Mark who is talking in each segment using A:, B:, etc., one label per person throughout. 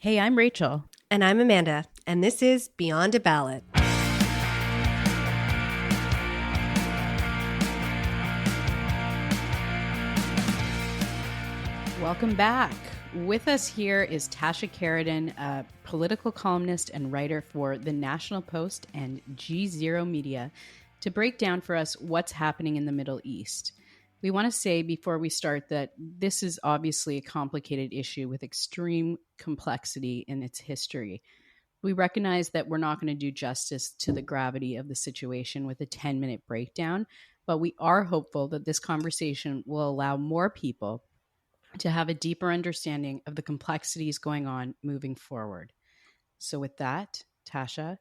A: Hey, I'm Rachel.
B: And I'm Amanda, and this is Beyond a Ballot.
A: Welcome back. With us here is Tasha Kheiriddin, a political columnist and writer for The National Post and G0 Media, to break down for us what's happening in the Middle East. We want to say before we start that this is obviously a complicated issue with extreme complexity in its history. We recognize that we're not going to do justice to the gravity of the situation with a 10-minute breakdown, but we are hopeful that this conversation will allow more people to have a deeper understanding of the complexities going on moving forward. So with that, Tasha,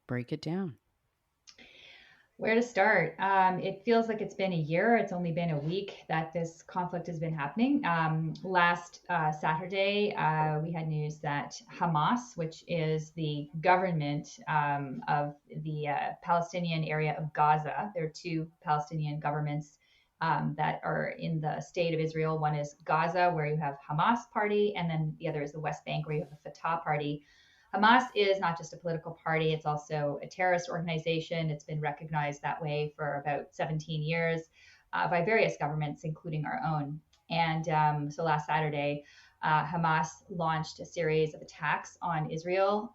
A: break it down.
C: Where to start? It feels like it's been a year. It's only been a week that this conflict has been happening. Last Saturday, we had news that Hamas, which is the government of the Palestinian area of Gaza, there are two Palestinian governments that are in the state of Israel. One is Gaza, where you have Hamas party, and then the other is the West Bank, where you have the Fatah party. Hamas is not just a political party, it's also a terrorist organization. It's been recognized that way for about 17 years by various governments, including our own. And so last Saturday, Hamas launched a series of attacks on Israel.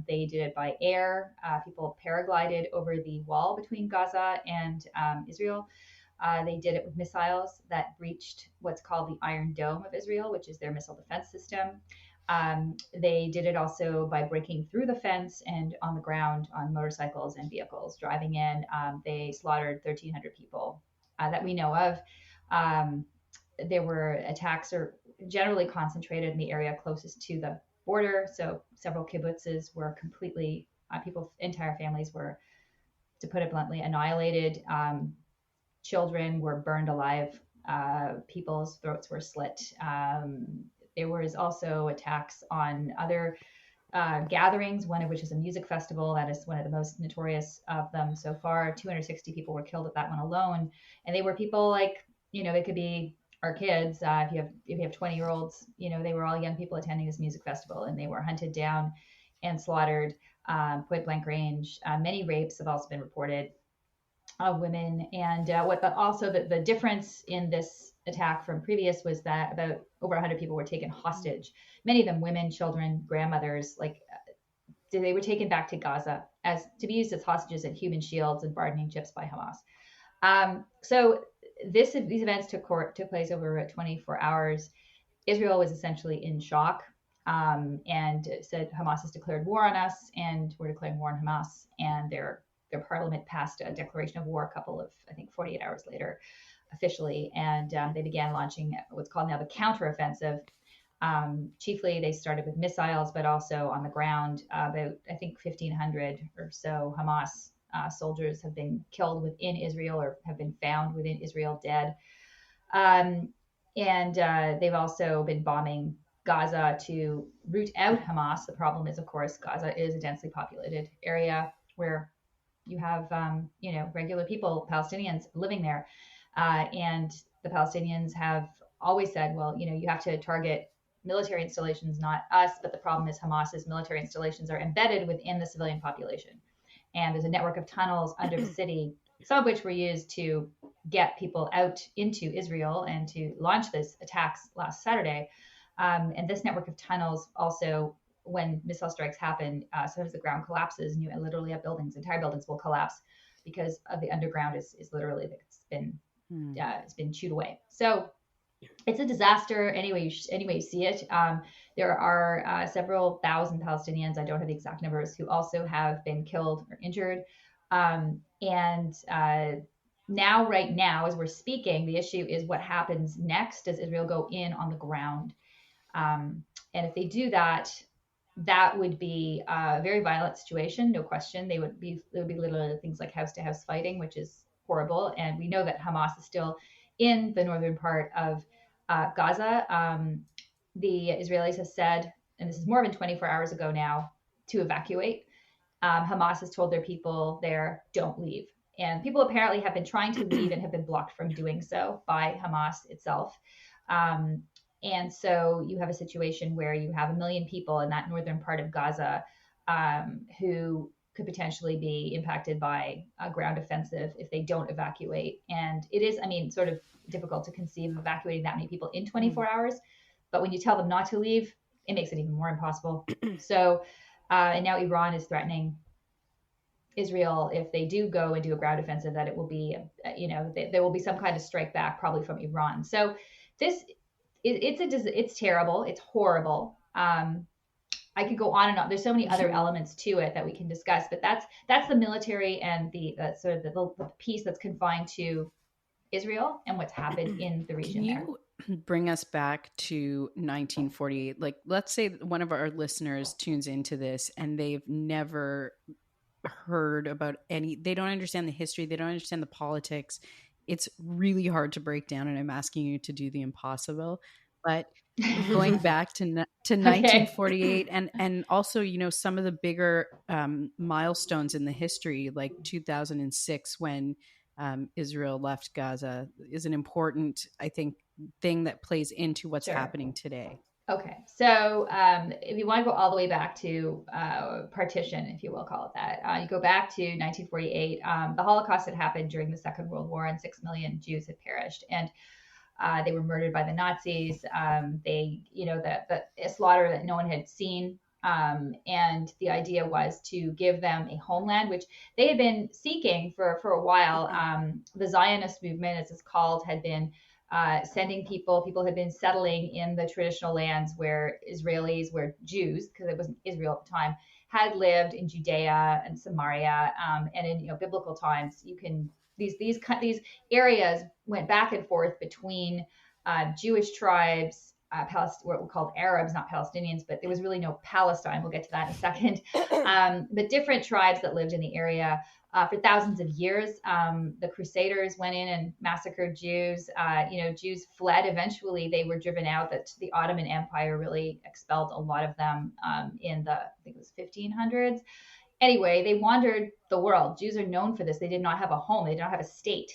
C: They did it by air. People paraglided over the wall between Gaza and Israel. They did it with missiles that breached what's called the Iron Dome of Israel, which is their missile defense system. They did it also by breaking through the fence and on the ground on motorcycles and vehicles driving in. They slaughtered 1,300 people that we know of. There were attacks are generally concentrated in the area closest to the border. So several kibbutzes were completely, people's entire families were, to put it bluntly, annihilated. Children were burned alive. People's throats were slit. There was also attacks on other gatherings, one of which is a music festival. That is one of the most notorious of them so far. 260 people were killed at that one alone. And they were people like, they could be our kids. If you have 20-year-olds, they were all young people attending this music festival, and they were hunted down and slaughtered, point blank range. Many rapes have also been reported of women. And the difference in this attack from previous was that about over 100 people were taken hostage, many of them women, children, grandmothers. They were taken back to Gaza as to be used as hostages and human shields and bargaining chips by Hamas. So these events took place over 24 hours. Israel was essentially in shock and said Hamas has declared war on us, and we're declaring war on Hamas. And their parliament passed a declaration of war a couple of, 48 hours later, officially. And they began launching what's called now the counteroffensive. Chiefly, they started with missiles, but also on the ground. About, 1,500 or so Hamas soldiers have been killed within Israel or have been found within Israel dead. And they've also been bombing Gaza to root out Hamas. The problem is, of course, Gaza is a densely populated area where you have, regular people, Palestinians living there. And the Palestinians have always said, well, you have to target military installations, not us. But the problem is Hamas's military installations are embedded within the civilian population. And there's a network of tunnels under the city, some of which were used to get people out into Israel and to launch these attacks last Saturday. And this network of tunnels also, when missile strikes happen, sometimes the ground collapses and you literally have entire buildings will collapse because of the underground is literally, it's been chewed away. So it's a disaster anyway you see it. There are several thousand Palestinians, I don't have the exact numbers, who also have been killed or injured. Right now, as we're speaking, the issue is what happens next. Does Israel go in on the ground? And if they do that, that would be a very violent situation, no question. There would be literally things like house-to-house fighting, which is horrible. And we know that Hamas is still in the northern part of Gaza. The Israelis have said, and this is more than 24 hours ago now, to evacuate. Hamas has told their people there, don't leave. And people apparently have been trying to leave and have been blocked from doing so by Hamas itself. And so you have a situation where you have 1 million people in that northern part of Gaza who could potentially be impacted by a ground offensive if they don't evacuate. And it is, I mean, sort of difficult to conceive of evacuating that many people in 24 hours. But when you tell them not to leave, it makes it even more impossible. So, and now Iran is threatening Israel, if they do go and do a ground offensive, that it will be, there will be some kind of strike back, probably from Iran. So this, it's terrible. It's horrible. I could go on and on. There's so many other elements to it that we can discuss, but that's the military and the sort of the piece that's confined to Israel and what's happened in the region.
A: Can you bring us back to 1948? Like, let's say one of our listeners tunes into this and they've never heard about they don't understand the history, they don't understand the politics. It's really hard to break down, and I'm asking you to do the impossible. But going back to 1948 and also, some of the bigger milestones in the history, like 2006 when Israel left Gaza, is an important, I think, thing that plays into what's happening today.
C: Okay, so if you want to go all the way back to partition, if you will call it that, you go back to 1948. The Holocaust had happened during the Second World War, and 6 million Jews had perished, and they were murdered by the Nazis. The slaughter that no one had seen. And the idea was to give them a homeland, which they had been seeking for a while. The Zionist movement, as it's called, had been sending people had been settling in the traditional lands where Jews, because it wasn't Israel at the time, had lived in Judea and Samaria, and in biblical times. These areas went back and forth between Jewish tribes, what were called Arabs, not Palestinians, but there was really no Palestine. We'll get to that in a second. But different tribes that lived in the area for thousands of years. The Crusaders went in and massacred Jews. Jews fled. Eventually, they were driven out. That the Ottoman Empire really expelled a lot of them in I think it was 1500s. Anyway, they wandered the world. Jews are known for this. They did not have a home. They did not have a state.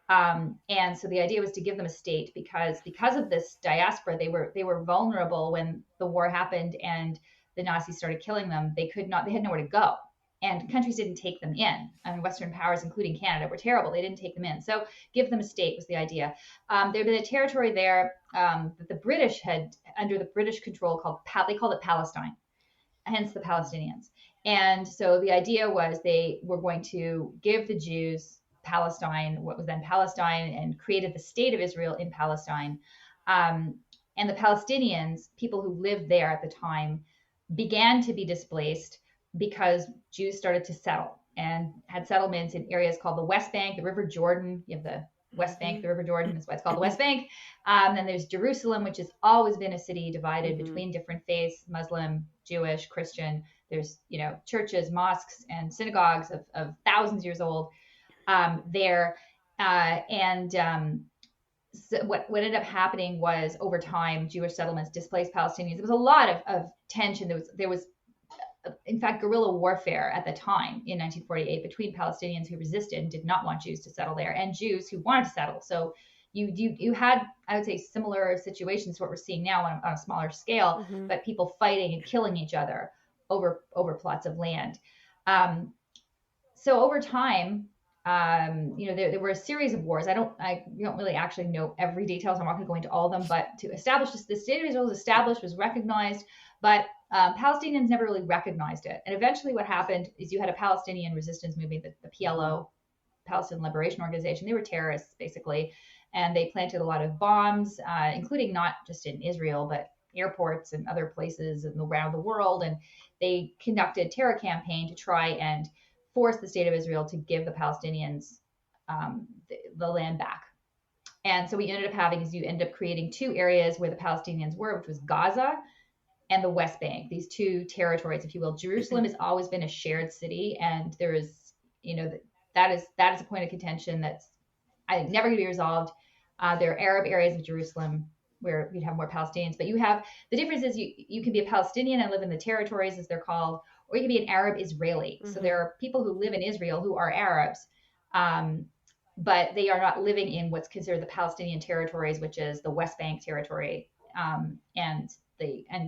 C: And so the idea was to give them a state because of this diaspora, they were vulnerable when the war happened and the Nazis started killing them. They had nowhere to go, and countries didn't take them in. I mean, Western powers, including Canada, were terrible. They didn't take them in. So give them a state was the idea. There had been a territory there that the British had under the British control they called it Palestine, hence the Palestinians. And so the idea was they were going to give the Jews Palestine, what was then Palestine, and created the state of Israel in Palestine. And the Palestinians, people who lived there at the time, began to be displaced because Jews started to settle and had settlements in areas called the West Bank, the River Jordan. You have the West Bank, the River Jordan, that's why it's called the West Bank. Then there's Jerusalem, which has always been a city divided between different faiths, Muslim, Jewish, Christian. There's, churches, mosques, and synagogues of thousands of years old there. So what ended up happening was, over time, Jewish settlements displaced Palestinians. There was a lot of tension. There was, in fact, guerrilla warfare at the time in 1948 between Palestinians who resisted and did not want Jews to settle there and Jews who wanted to settle. So you had, I would say, similar situations to what we're seeing now on a smaller scale, but people fighting and killing each other over plots of land. So over time, there were a series of wars. I don't really actually know every detail, so I'm not going to go into all of them. But to establish the state of Israel was established, was recognized, but Palestinians never really recognized it. And eventually, what happened is you had a Palestinian resistance movement, the PLO, Palestinian Liberation Organization. They were terrorists, basically, and they planted a lot of bombs, including not just in Israel, but airports and other places around the world. And they conducted a terror campaign to try and force the state of Israel to give the Palestinians the land back. And so what you ended up having is you end up creating two areas where the Palestinians were, which was Gaza and the West Bank, these two territories, if you will. Jerusalem has always been a shared city, and there is, that is a point of contention that's, I think, never going to be resolved. There are Arab areas of Jerusalem where you'd have more Palestinians, but the difference is you can be a Palestinian and live in the territories, as they're called, or you can be an Arab Israeli. So there are people who live in Israel who are Arabs, but they are not living in what's considered the Palestinian territories, which is the West Bank territory and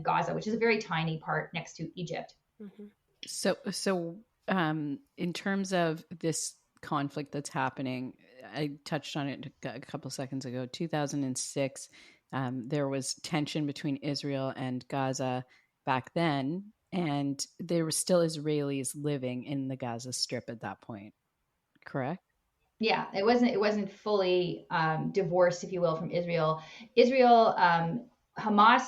C: Gaza, which is a very tiny part next to Egypt.
B: Mm-hmm.
A: So, in terms of this conflict that's happening, I touched on it a couple seconds ago. 2006, there was tension between Israel and Gaza back then, and there were still Israelis living in the Gaza Strip at that point. Correct?
C: Yeah, it wasn't fully divorced, if you will, from Israel. Israel, Hamas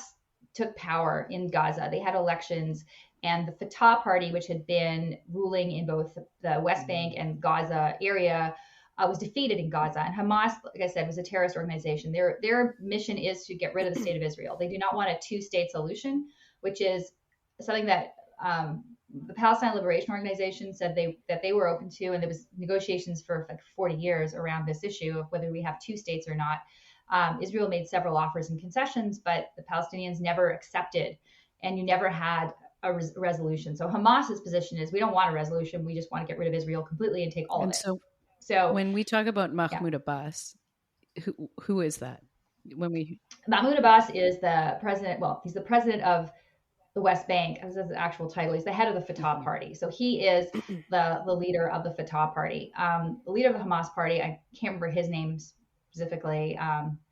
C: took power in Gaza. They had elections, and the Fatah party, which had been ruling in both the West Bank and Gaza area, was defeated in Gaza. And Hamas, like I said, was a terrorist organization. Their mission is to get rid of the state of Israel. They do not want a two-state solution, which is something that the Palestine Liberation Organization said that they were open to, and there was negotiations for like 40 years around this issue of whether we have two states or not. Israel made several offers and concessions, but the Palestinians never accepted, and you never had a resolution. So Hamas's position is we don't want a resolution. We just want to get rid of Israel completely and take all of it.
A: So when we talk about Mahmoud Abbas, who is that?
C: Mahmoud Abbas is the president. Well, he's the president of the West Bank, as his actual title. He's the head of the Fatah party. So he is the leader of the Fatah party. The leader of the Hamas party, I can't remember his name specifically.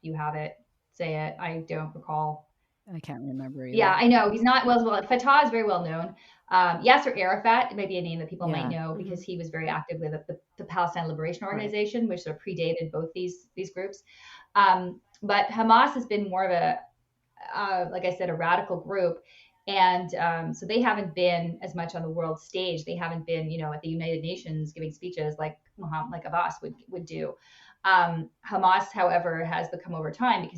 C: You have it. Say it. I don't recall.
A: I can't remember either.
C: Yeah, I know. He's not well. Fatah is very well known. Yasser Arafat, it might be a name that people might know because he was very active with the Palestine Liberation Organization, which sort of predated both these groups. But Hamas has been more of a, like I said, a radical group. And so they haven't been as much on the world stage. They haven't been, at the United Nations giving speeches like Abbas would do. Hamas, however, has become over time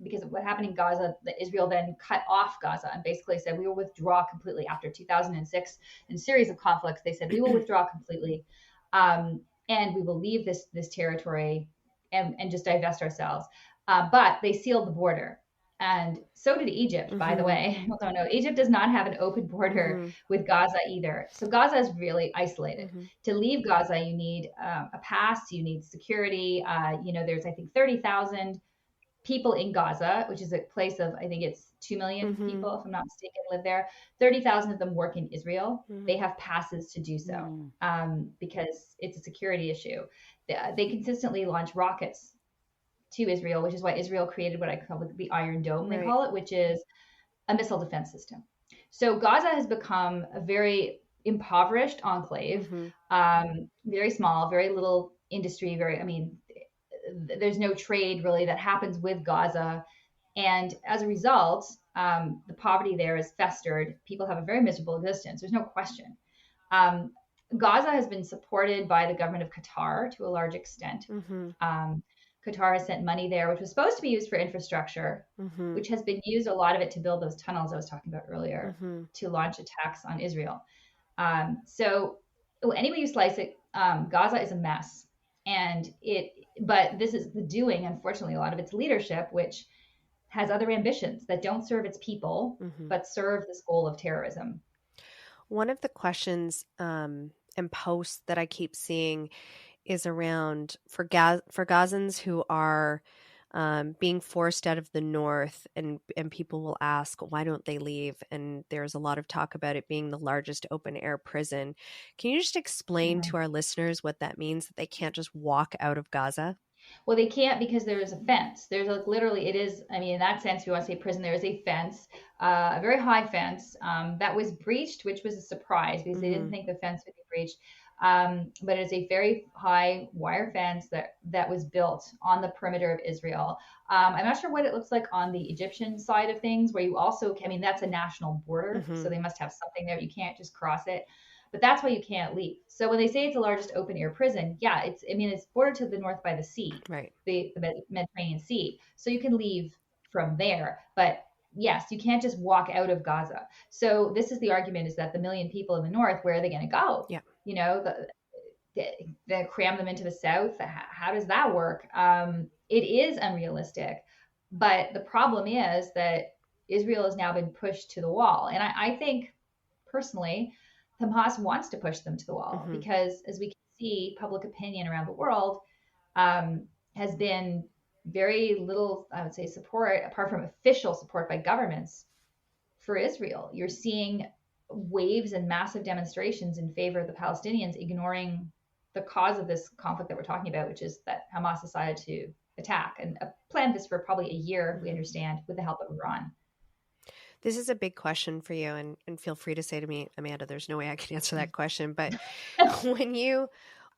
C: because of what happened in Gaza, that Israel then cut off Gaza and basically said we will withdraw completely after 2006 in a series of conflicts. They said we will withdraw completely, and we will leave this territory and just divest ourselves. But they sealed the border. And so did Egypt, by the way. People don't know. Egypt does not have an open border with Gaza either. So Gaza is really isolated. To leave Gaza, you need a pass, you need security. There's, I think, 30,000 people in Gaza, which is a place of, I think it's 2 million people, if I'm not mistaken, live there. 30,000 of them work in Israel. They have passes to do so because it's a security issue. They consistently launch rockets to Israel, which is why Israel created what I call the Iron Dome, they call it, which is a missile defense system. So Gaza has become a very impoverished enclave, very small, very little industry, there's no trade really that happens with Gaza. And as a result, the poverty there is festered. People have a very miserable existence. There's no question. Gaza has been supported by the government of Qatar to a large extent. Qatar has sent money there, which was supposed to be used for infrastructure, which has been used, a lot of it, to build those tunnels I was talking about earlier, to launch attacks on Israel. So any way you slice it, Gaza is a mess. But this is the doing, unfortunately, a lot of its leadership, which has other ambitions that don't serve its people, but serve this goal of terrorism.
B: One of the questions and posts that I keep seeing is around for Gazans who are being forced out of the north, and people will ask, why don't they leave? And there's a lot of talk about it being the largest open air prison. Can you just explain to our listeners what that means, that they can't just walk out of Gaza?
C: Well, they can't because there is a fence. There's literally, it is, in that sense, if you want to say prison, there is a fence, a very high fence that was breached, which was a surprise because they didn't think the fence would be breached. But it's a very high wire fence that was built on the perimeter of Israel. I'm not sure what it looks like on the Egyptian side of things, where you also, that's a national border, so they must have something there. You can't just cross it. But that's why you can't leave. So when they say it's the largest open air prison, it's bordered to the north by the sea,
B: right?
C: The Mediterranean Sea. So you can leave from there. But yes, you can't just walk out of Gaza. So this is the argument, is that the million people in the north, where are they going to go?
B: Yeah.
C: They cram them into the south. How does that work? It is unrealistic. But the problem is that Israel has now been pushed to the wall. And I think, personally, Hamas wants to push them to the wall because, as we can see, public opinion around the world has been very little, I would say, support apart from official support by governments for Israel. You're seeing waves and massive demonstrations in favor of the Palestinians, ignoring the cause of this conflict that we're talking about, which is that Hamas decided to attack and planned this for probably a year, we understand, with the help of Iran.
B: This is a big question for you, and feel free to say to me, Amanda, there's no way I can answer that question. But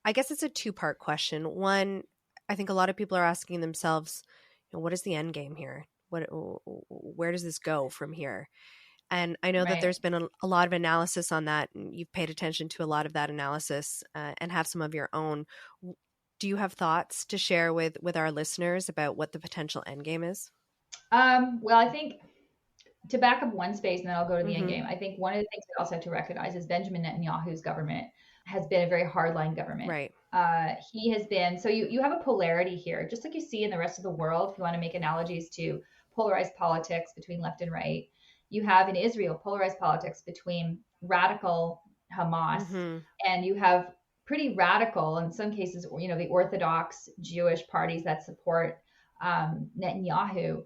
B: I guess it's a two-part question. One, I think a lot of people are asking themselves, what is the end game here? Where does this go from here? And I know that there's been a lot of analysis on that, and you've paid attention to a lot of that analysis and have some of your own. Do you have thoughts to share with our listeners about what the potential end game is?
C: Well, I think to back up one space and then I'll go to the end game. I think one of the things we also have to recognize is Benjamin Netanyahu's government has been a very hardline government.
B: Right.
C: He has been, so you have a polarity here, just like you see in the rest of the world. If you want to make analogies to polarized politics between left and right, you have in Israel polarized politics between radical Hamas and you have pretty radical, in some cases, the Orthodox Jewish parties that support Netanyahu.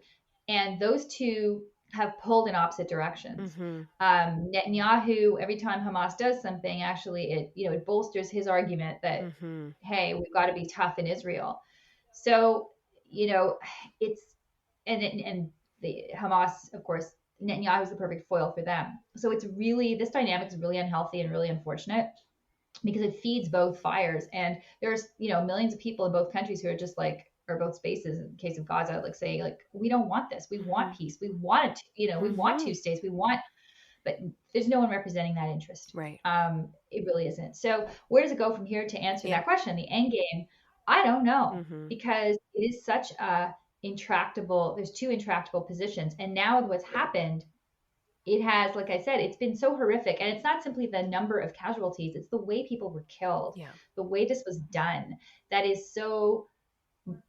C: And those two have pulled in opposite directions. Netanyahu, every time Hamas does something, actually it bolsters his argument that, hey, we've got to be tough in Israel. So, it's, and the Hamas, of course, Netanyahu is the perfect foil for them. So it's really, this dynamic is really unhealthy and really unfortunate because it feeds both fires. And there's, millions of people in both countries who are just like, or both spaces, in the case of Gaza, like saying, like, we don't want this. We want peace. We want it, we want two states. But there's no one representing that interest.
B: Right.
C: It really isn't. So where does it go from here to answer that question? The end game, I don't know, because it is such a there's two intractable positions. And now with what's happened, it has, like I said, it's been so horrific. And it's not simply the number of casualties, it's the way people were killed, the way this was done, that is so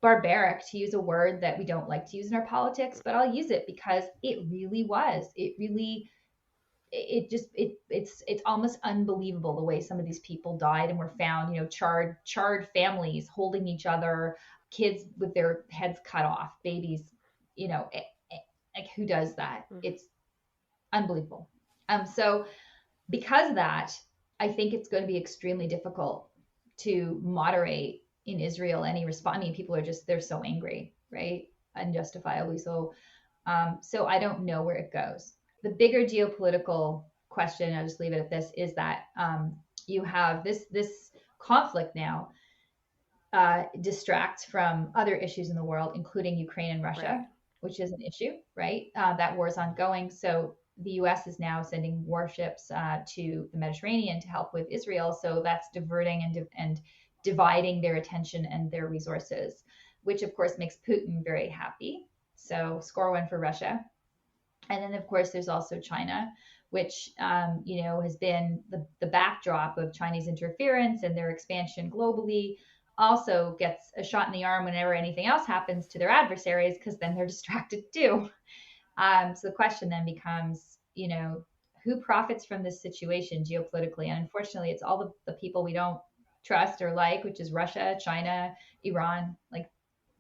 C: barbaric, to use a word that we don't like to use in our politics, but I'll use it because it really was. It's almost unbelievable the way some of these people died and were found, charred families holding each other, kids with their heads cut off, babies, like who does that? It's unbelievable. So because of that, I think it's going to be extremely difficult to moderate in Israel any response. I mean, people are they're so angry, right? Unjustifiably so. So I don't know where it goes. The bigger geopolitical question, I'll just leave it at this, is that you have this conflict now distracts from other issues in the world, including Ukraine and Russia, which is an issue, right? That war is ongoing. So the U.S. is now sending warships to the Mediterranean to help with Israel. So that's diverting and dividing their attention and their resources, which of course makes Putin very happy. So score one for Russia. And then of course there's also China, which has been the backdrop of Chinese interference and their expansion globally, also gets a shot in the arm whenever anything else happens to their adversaries, because then they're distracted too. So the question then becomes, who profits from this situation geopolitically? And unfortunately, it's all the people we don't trust or like, which is Russia, China, Iran. Like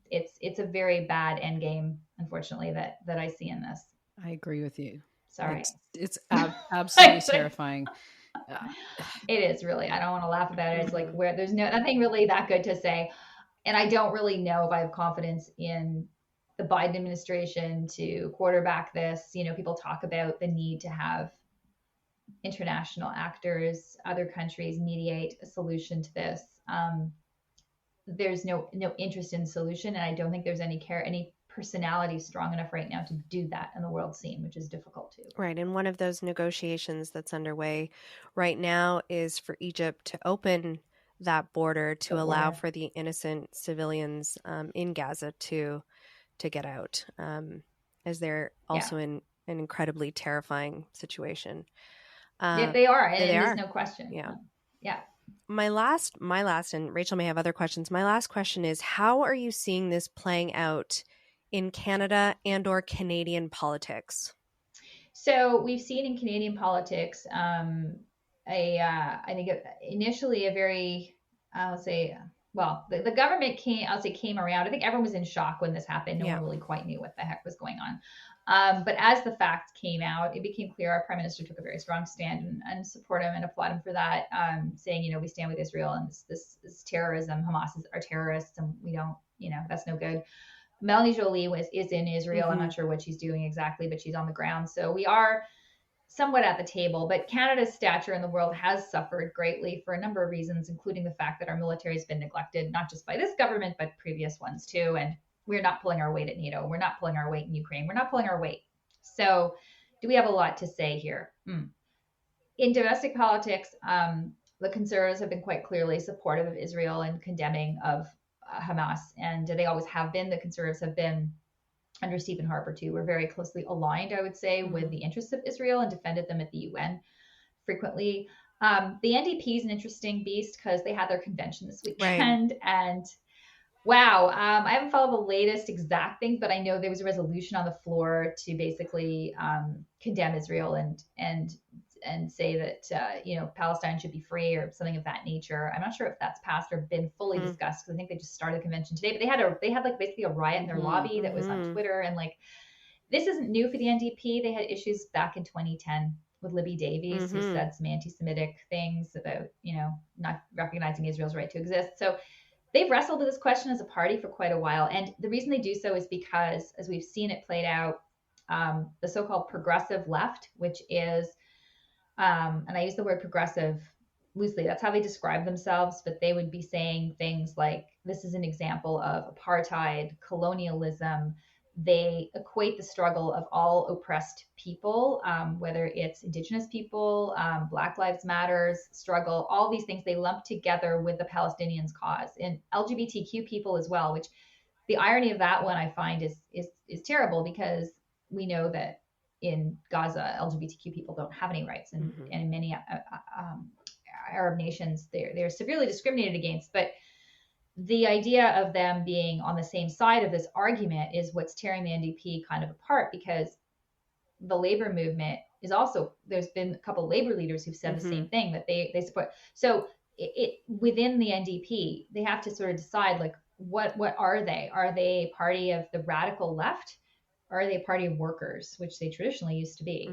C: it's a very bad end game, unfortunately, that I see in this.
A: I agree with you.
C: Sorry.
A: It's absolutely terrifying.
C: It is really, I don't want to laugh about it. It's like where there's nothing really that good to say. And I don't really know if I have confidence in the Biden administration to quarterback this. People talk about the need to have international actors, other countries mediate a solution to this. There's no interest in solution. And I don't think there's any personality strong enough right now to do that in the world scene, which is difficult too.
B: Right. And one of those negotiations that's underway right now is for Egypt to open that border to allow for the innocent civilians in Gaza to get out, as they're also in an incredibly terrifying situation.
C: Yeah, they are. And there's no question.
B: Yeah.
C: Yeah.
B: My last, and Rachel may have other questions. My last question is, how are you seeing this playing out in Canada and or Canadian politics?
C: So we've seen in Canadian politics, I think initially a very, let's say, the government came around. I think everyone was in shock when this happened. No
B: Yeah.
C: one really quite knew what the heck was going on. But as the facts came out, it became clear our prime minister took a very strong stand and support him and applaud him for that, saying, we stand with Israel and this terrorism. Hamas are terrorists, and we don't, that's no good. Melanie Jolie is in Israel.
B: Mm-hmm.
C: I'm not sure what she's doing exactly, but she's on the ground. So we are somewhat at the table, but Canada's stature in the world has suffered greatly for a number of reasons, including the fact that our military has been neglected, not just by this government, but previous ones too. And we're not pulling our weight at NATO. We're not pulling our weight in Ukraine. We're not pulling our weight. So do we have a lot to say here? In domestic politics, the Conservatives have been quite clearly supportive of Israel and condemning of Hamas, and they always have been. The Conservatives have been under Stephen Harper too. We're very closely aligned, I would say, with the interests of Israel and defended them at the UN frequently. The NDP is an interesting beast because they had their convention this weekend, right. And wow, I haven't followed the latest exact things, but I know there was a resolution on the floor to basically condemn Israel and say that Palestine should be free or something of that nature. I'm not sure if that's passed or been fully discussed because I think they just started the convention today. But they had like basically a riot in their lobby that was on Twitter, and like this isn't new for the NDP. They had issues back in 2010 with Libby Davies, who said some anti-Semitic things about not recognizing Israel's right to exist. So they've wrestled with this question as a party for quite a while, and the reason they do so is because, as we've seen it played out, the so-called progressive left, which is and I use the word progressive loosely. That's how they describe themselves, but they would be saying things like, this is an example of apartheid, colonialism. They equate the struggle of all oppressed people, whether it's Indigenous people, Black Lives Matters struggle, all these things they lump together with the Palestinians' cause, and LGBTQ people as well, which the irony of that one I find is terrible, because we know that in Gaza, LGBTQ people don't have any rights, and in many Arab nations, they're severely discriminated against. But the idea of them being on the same side of this argument is what's tearing the NDP kind of apart, because the labor movement is also, there's been a couple of labor leaders who've said the same thing, that they support. So it within the NDP, they have to sort of decide, like, what are they? Are they a party of the radical left? Or are they a party of workers, which they traditionally used to be?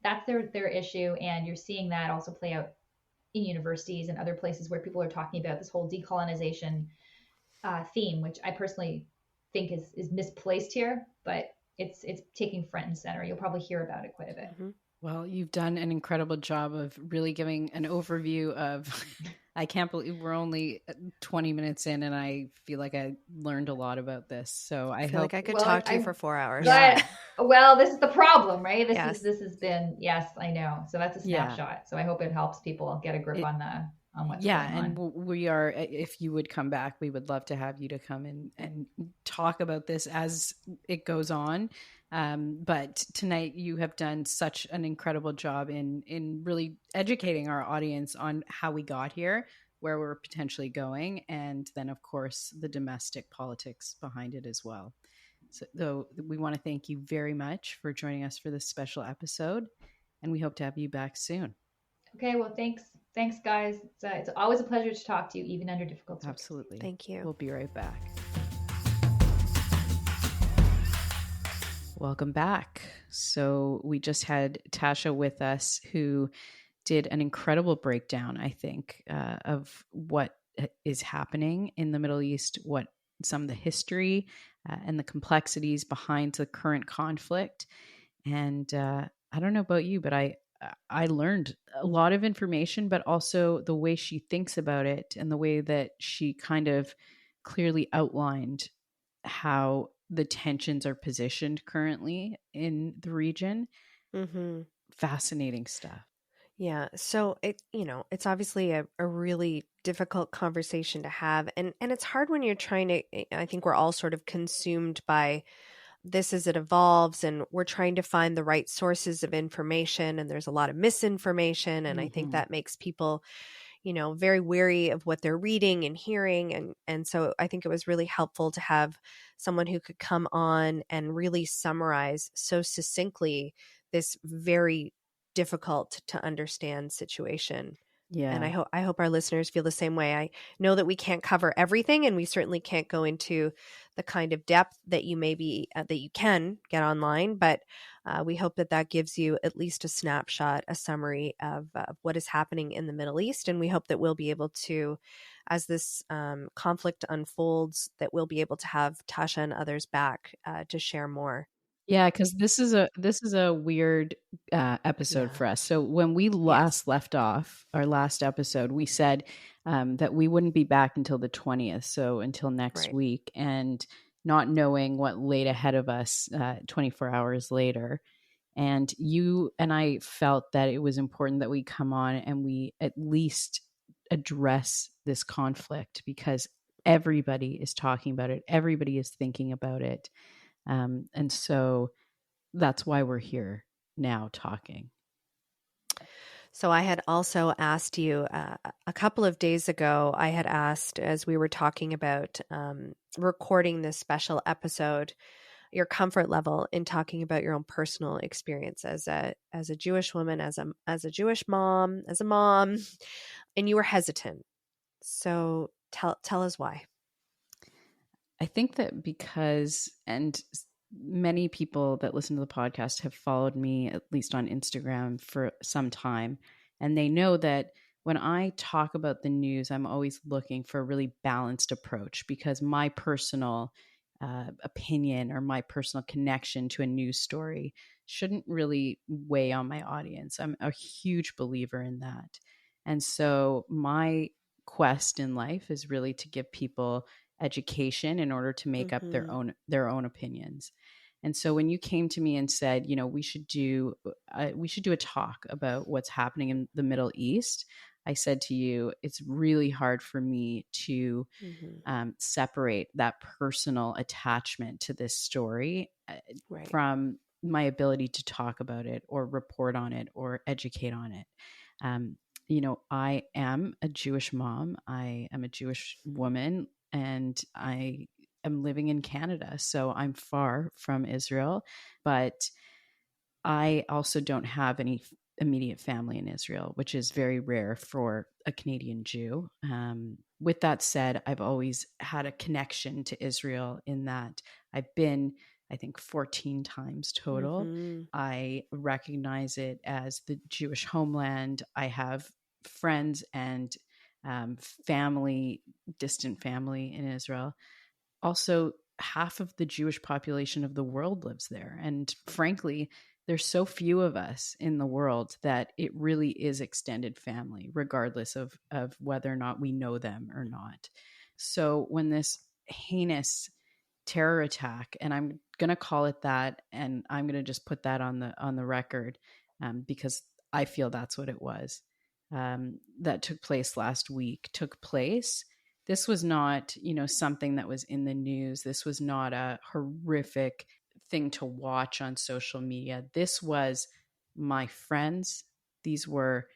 C: That's their issue. And you're seeing that also play out in universities and other places where people are talking about this whole decolonization theme, which I personally think is misplaced here, but it's taking front and center. You'll probably hear about it quite a bit.
A: Well, you've done an incredible job of really giving an overview of, I can't believe we're only 20 minutes in, and I feel like I learned a lot about this. So I
B: feel
A: hope
B: like I could talk to you for 4 hours.
C: But, well, this is the problem, right? This has been, yes, I know. So that's a snapshot. Yeah. So I hope it helps people get a grip on what's going on.
A: And we are, if you would come back, we would love to have you to come and talk about this as it goes on. But tonight you have done such an incredible job in really educating our audience on how we got here, where we're potentially going, and then of course the domestic politics behind it as well. So we want to thank you very much for joining us for this special episode, and we hope to have you back soon.
C: Okay, well, thanks guys. It's always a pleasure to talk to you, even under difficult times.
A: Absolutely.
B: Thank you.
A: We'll be right back. Welcome back. So we just had Tasha with us, who did an incredible breakdown, I think, of what is happening in the Middle East, what some of the history and the complexities behind the current conflict. And I don't know about you, but I learned a lot of information, but also the way she thinks about it and the way that she kind of clearly outlined how the tensions are positioned currently in the region. Fascinating stuff.
B: Yeah. So it's obviously a really difficult conversation to have. And it's hard when you're trying to, I think we're all sort of consumed by this as it evolves, and we're trying to find the right sources of information, and there's a lot of misinformation. And I think that makes people, very wary of what they're reading and hearing. And so I think it was really helpful to have someone who could come on and really summarize so succinctly this very difficult to understand situation. And
A: Yeah.
B: I hope our listeners feel the same way. I know that we can't cover everything, and we certainly can't go into the kind of depth that you that you can get online. But we hope that that gives you at least a snapshot, a summary of what is happening in the Middle East. And we hope that we'll be able to, as this conflict unfolds, that we'll be able to have Tasha and others back to share more.
A: Yeah, because this is a weird episode
B: Yeah.
A: for us. So when we
B: Yes.
A: last left off our last episode, we said that we wouldn't be back until the 20th, so until next
B: Right.
A: week, and not knowing what laid ahead of us 24 hours later. And you and I felt that it was important that we come on and we at least address this conflict because everybody is talking about it, everybody is thinking about it. And so that's why we're here now talking.
B: So I had also asked you a couple of days ago, I had asked, as we were talking about recording this special episode, your comfort level in talking about your own personal experience as a Jewish woman, as a Jewish mom, as a mom, and you were hesitant. So tell us why.
A: I think that because, and many people that listen to the podcast have followed me, at least on Instagram, for some time. And they know that when I talk about the news, I'm always looking for a really balanced approach because my personal opinion or my personal connection to a news story shouldn't really weigh on my audience. I'm a huge believer in that. And so my quest in life is really to give people education in order to make up
B: Mm-hmm.
A: their own opinions. And so when you came to me and said, you know, we should do a talk about what's happening in the Middle East, I said to you, it's really hard for me to
B: Mm-hmm.
A: separate that personal attachment to this story
B: Right.
A: from my ability to talk about it or report on it or educate on it. Um, you know, I am a Jewish mom. I am a Jewish woman, and I am living in Canada. So I'm far from Israel, but I also don't have any immediate family in Israel, which is very rare for a Canadian Jew. With that said, I've always had a connection to Israel in that I've been, I think, 14 times total.
B: Mm-hmm.
A: I recognize it as the Jewish homeland. I have friends and family, distant family in Israel. Also, half of the Jewish population of the world lives there. And frankly, there's so few of us in the world that it really is extended family, regardless of whether or not we know them or not. So when this heinous terror attack, and I'm going to call it that, and I'm going to just put that on the record because I feel that's what it was, that took place last week, took place. This was not, you know, something that was in the news. This was not a horrific thing to watch on social media. This was my friends. These were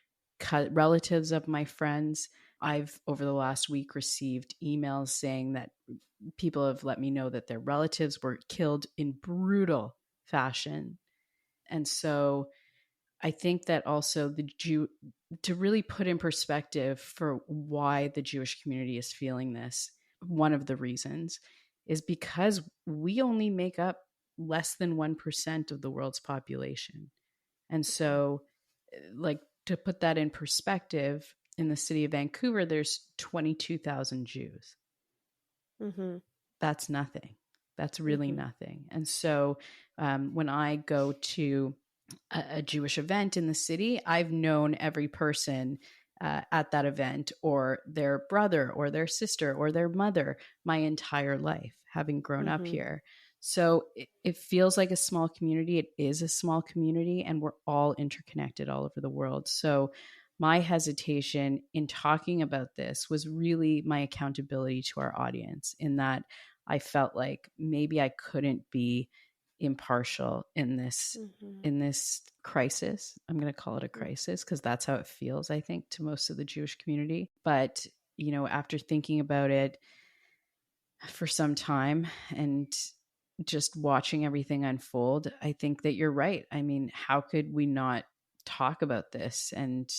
A: relatives of my friends. I've, over the last week, received emails saying that people have let me know that their relatives were killed in brutal fashion. And so I think that also to really put in perspective for why the Jewish community is feeling this, one of the reasons is because we only make up less than 1% of the world's population. And so, like, to put that in perspective, in the city of Vancouver, there's 22,000 Jews.
B: Mm-hmm.
A: That's nothing. That's really
B: Mm-hmm.
A: nothing. And so, when I go to a Jewish event in the city, I've known every person at that event or their brother or their sister or their mother my entire life, having grown up
B: Mm-hmm.
A: here. So it feels like a small community. It is a small community, and we're all interconnected all over the world. So my hesitation in talking about this was really my accountability to our audience, in that I felt like maybe I couldn't be impartial
B: Mm-hmm.
A: in this crisis. I'm going to call it a crisis because that's how it feels, I think, to most of the Jewish community. But, you know, after thinking about it for some time and just watching everything unfold, I think that you're right. I mean, how could we not talk about this and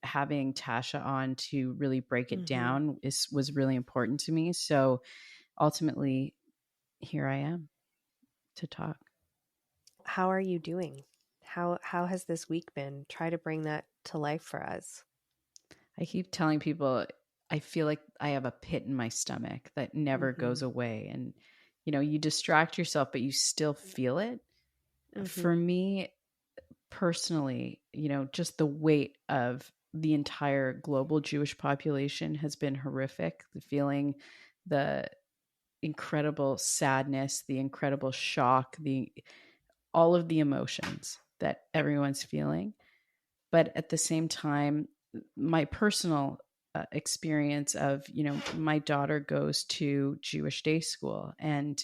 A: having Tasha on to really break it
B: Mm-hmm.
A: down was really important to me. So ultimately, here I am to talk.
B: How are you doing? How has this week been? Try to bring that to life for us.
A: I keep telling people I feel like I have a pit in my stomach that never goes away. And, you distract yourself, but you still feel it. For me personally, just the weight of the entire global Jewish population has been horrific. The feeling, the incredible sadness, the incredible shock, all of the emotions that everyone's feeling. But at the same time, my personal experience of, my daughter goes to Jewish day school and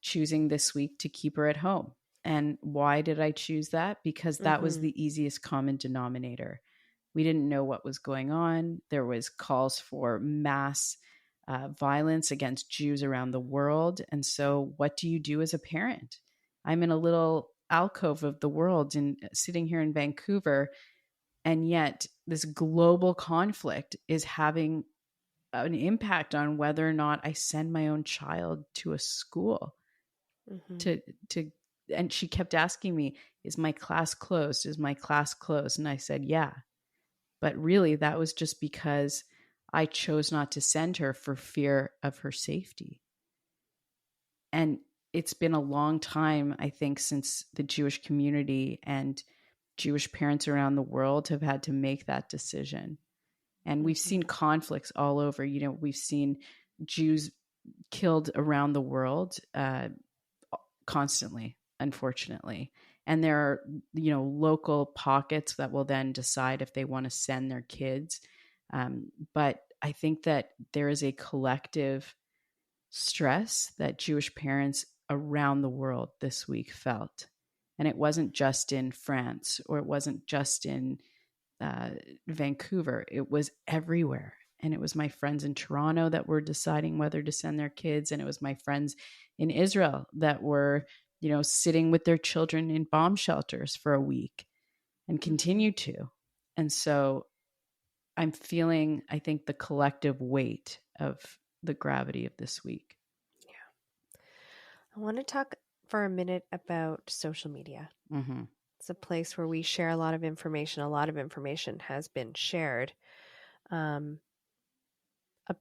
A: choosing this week to keep her at home. And why did I choose that? Because that was the easiest common denominator. We didn't know what was going on. There was calls for mass violence against Jews around the world. And so what do you do as a parent? I'm in a little alcove of the world and sitting here in Vancouver, and yet this global conflict is having an impact on whether or not I send my own child to a school. to And she kept asking me, is my class closed? Is my class closed? And I said, yeah. But really, that was just because I chose not to send her for fear of her safety. And it's been a long time, I think, since the Jewish community and Jewish parents around the world have had to make that decision. And we've seen conflicts all over. We've seen Jews killed around the world constantly, unfortunately. And there are, local pockets that will then decide if they want to send their kids. But I think that there is a collective stress that Jewish parents around the world this week felt. And it wasn't just in France, or it wasn't just in Vancouver. It was everywhere. And it was my friends in Toronto that were deciding whether to send their kids. And it was my friends in Israel that were, sitting with their children in bomb shelters for a week and continue to. And so I'm feeling, I think, the collective weight of the gravity of this week.
B: Yeah. I want to talk for a minute about social media. It's a place where we share a lot of information. A lot of information has been shared. A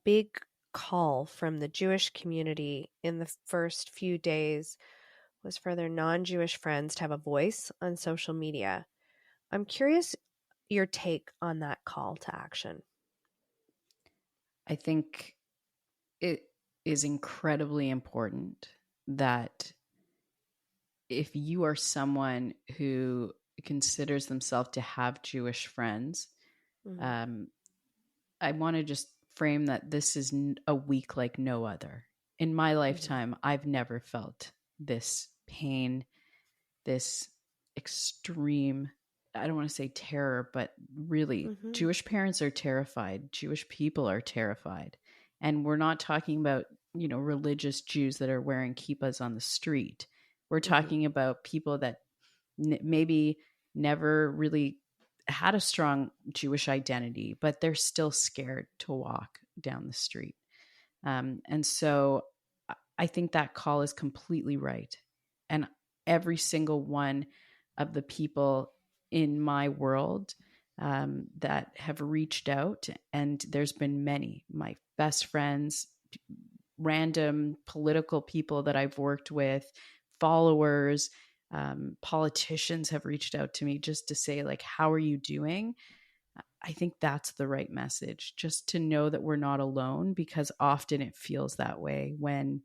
B: big call from the Jewish community in the first few days was for their non-Jewish friends to have a voice on social media. I'm curious your take on that call to action.
A: I think it is incredibly important that if you are someone who considers themselves to have Jewish friends, I want to just frame that this is a week like no other. In my lifetime, I've never felt this pain, this extreme, I don't want to say terror, but really Jewish parents are terrified. Jewish people are terrified. And we're not talking about, religious Jews that are wearing kippahs on the street. We're talking about people that maybe never really had a strong Jewish identity, but they're still scared to walk down the street. And so I think that call is completely right. And every single one of the people in my world that have reached out, and there's been many, my best friends, random political people that I've worked with, followers, politicians have reached out to me just to say, like, how are you doing? I think that's the right message, just to know that we're not alone, because often it feels that way when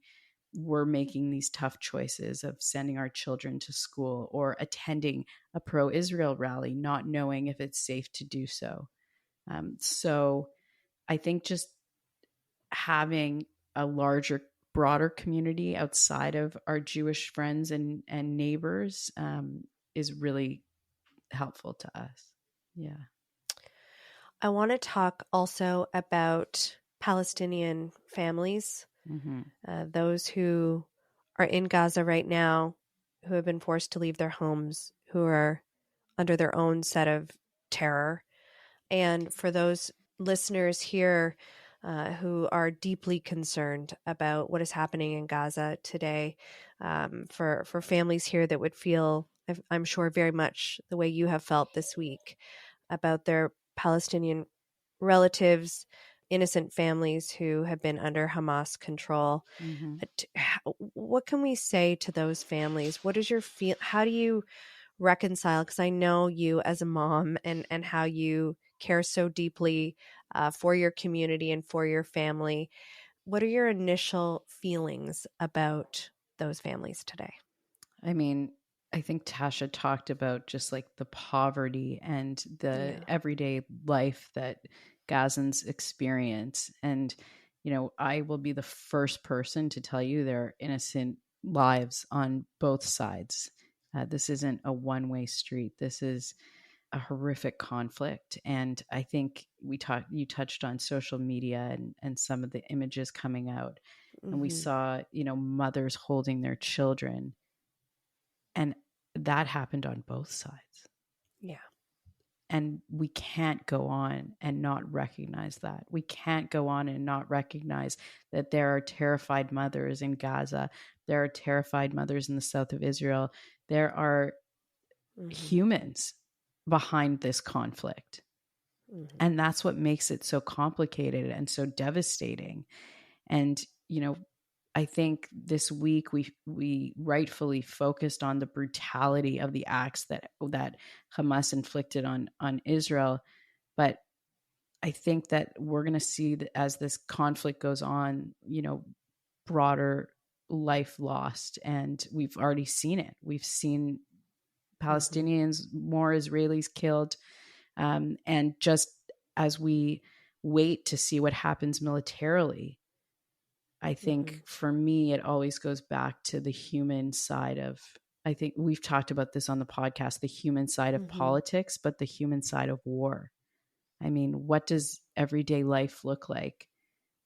A: we're making these tough choices of sending our children to school or attending a pro-Israel rally, not knowing if it's safe to do so. So I think just having a larger, broader community outside of our Jewish friends and neighbors is really helpful to us. Yeah.
B: I want to talk also about Palestinian families, those who are in Gaza right now, who have been forced to leave their homes, who are under their own set of terror. And for those listeners here who are deeply concerned about what is happening in Gaza today, for families here that would feel, I'm sure, very much the way you have felt this week about their Palestinian relatives, innocent families who have been under Hamas control.
A: Mm-hmm.
B: What can we say to those families? What is your feel? How do you reconcile? Because I know you as a mom and how you care so deeply for your community and for your family. What are your initial feelings about those families today?
A: I mean, I think Tasha talked about just like the poverty and the
B: Yeah.
A: everyday life that Gazans experience. And, I will be the first person to tell you there are innocent lives on both sides. This isn't a one-way street. This is a horrific conflict. And I think you touched on social media and some of the images coming out. And we
B: Mm-hmm.
A: saw, mothers holding their children, and that happened on both sides.
B: Yeah.
A: And we can't go on and not recognize that. We can't go on and not recognize that there are terrified mothers in Gaza. There are terrified mothers in the south of Israel. There are humans behind this conflict.
B: Mm-hmm.
A: And that's what makes it so complicated and so devastating. And, I think this week we rightfully focused on the brutality of the acts that Hamas inflicted on Israel, but I think that we're going to see that as this conflict goes on, broader life lost, and we've already seen it. We've seen Palestinians, more Israelis killed, and just as we wait to see what happens militarily, I think for me, it always goes back to the human side of, I think we've talked about this on the podcast, the human side of politics, but the human side of war. I mean, what does everyday life look like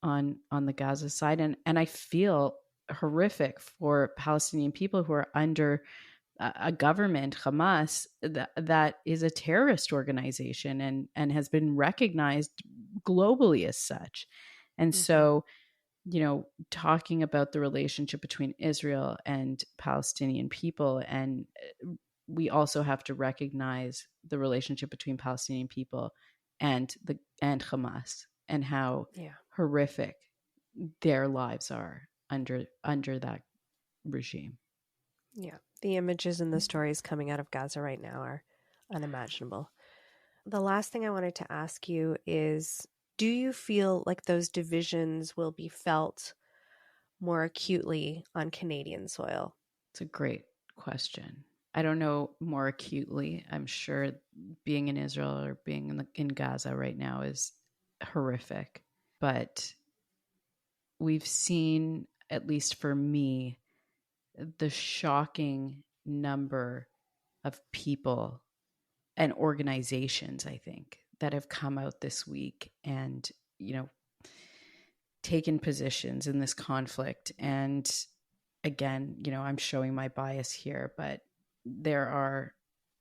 A: on the Gaza side? And I feel horrific for Palestinian people who are under a government, Hamas, that is a terrorist organization and has been recognized globally as such. And so, talking about the relationship between Israel and Palestinian people, and we also have to recognize the relationship between Palestinian people and Hamas, and how horrific their lives are under that regime.
B: Yeah. The images and the stories coming out of Gaza right now are unimaginable. The last thing I wanted to ask you is, do you feel like those divisions will be felt more acutely on Canadian soil?
A: It's a great question. I don't know more acutely. I'm sure being in Israel or being in Gaza right now is horrific. But we've seen, at least for me, the shocking number of people and organizations, I think, that have come out this week and, taken positions in this conflict. And again, I'm showing my bias here, but there are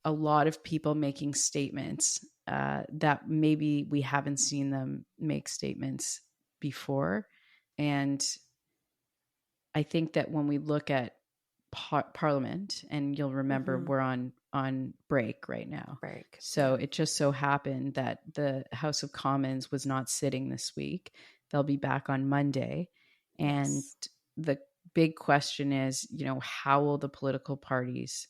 A: a lot of people making statements that maybe we haven't seen them make statements before. And I think that when we look at Parliament, and you'll remember we're on break right now. So it just so happened that the House of Commons was not sitting this week. They'll be back on Monday. And the big question is, how will the political parties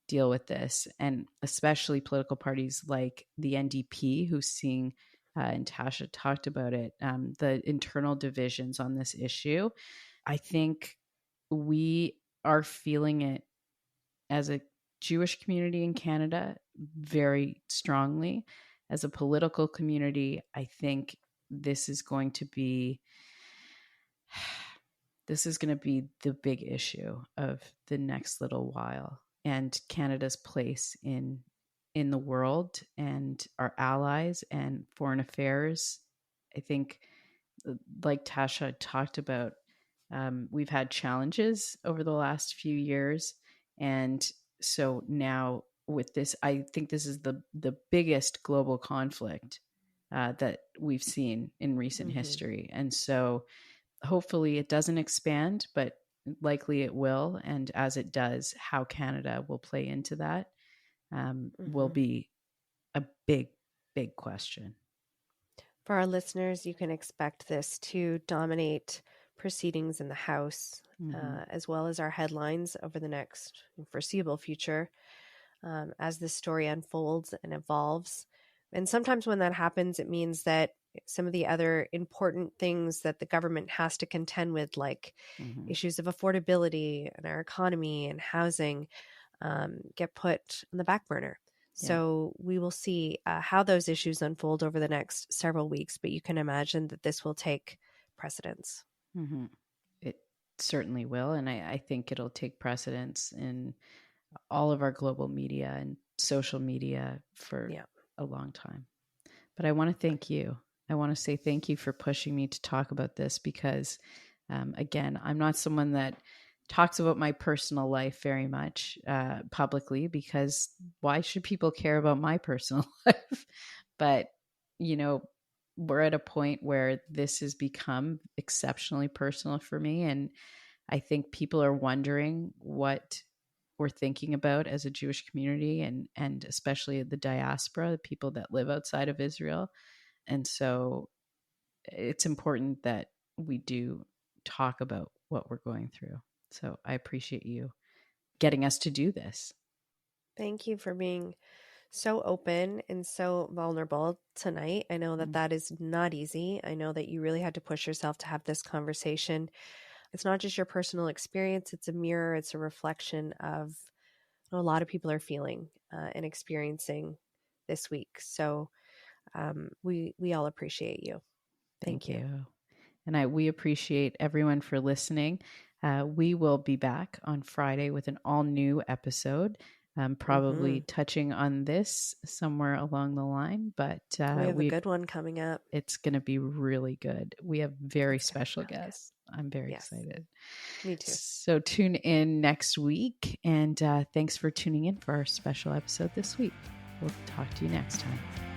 A: deal with this? And especially political parties like the NDP, who's seeing, and Tasha talked about it, the internal divisions on this issue. I think we are feeling it as a Jewish community in Canada very strongly. As a political community, I think this is going to be the big issue of the next little while, and Canada's place in the world and our allies and foreign affairs. I think, like Tasha talked about, we've had challenges over the last few years. And so now with this, I think this is the biggest global conflict that we've seen in recent
B: Mm-hmm.
A: history. And so hopefully it doesn't expand, but likely it will. And as it does, how Canada will play into that will
B: Mm-hmm.
A: be a big, big question.
B: For our listeners, you can expect this to dominate proceedings in the House, as well as our headlines over the next foreseeable future, as this story unfolds and evolves. And sometimes when that happens, it means that some of the other important things that the government has to contend with, like issues of affordability and our economy and housing, get put on the back burner. So we will see how those issues unfold over the next several weeks, but you can imagine that this will take precedence.
A: Mm-hmm. It certainly will. And I think it'll take precedence in all of our global media and social media for a long time. But I want to thank you. I want to say thank you for pushing me to talk about this because, again, I'm not someone that talks about my personal life very much publicly, because why should people care about my personal life? But, we're at a point where this has become exceptionally personal for me. And I think people are wondering what we're thinking about as a Jewish community, and especially the diaspora, the people that live outside of Israel. And so it's important that we do talk about what we're going through. So I appreciate you getting us to do this.
B: Thank you for being so open and so vulnerable tonight. I know that that is not easy. I know that you really had to push yourself to have this conversation. It's not just your personal experience, it's a mirror, it's a reflection of what a lot of people are feeling and experiencing this week. So we all appreciate you. Thank you.
A: And we appreciate everyone for listening. We will be back on Friday with an all new episode, probably touching on this somewhere along the line. But
B: we have a good one coming up.
A: It's going to be really good. We have very special guests. I'm very excited.
B: Me too.
A: So tune in next week. And thanks for tuning in for our special episode this week. We'll talk to you next time.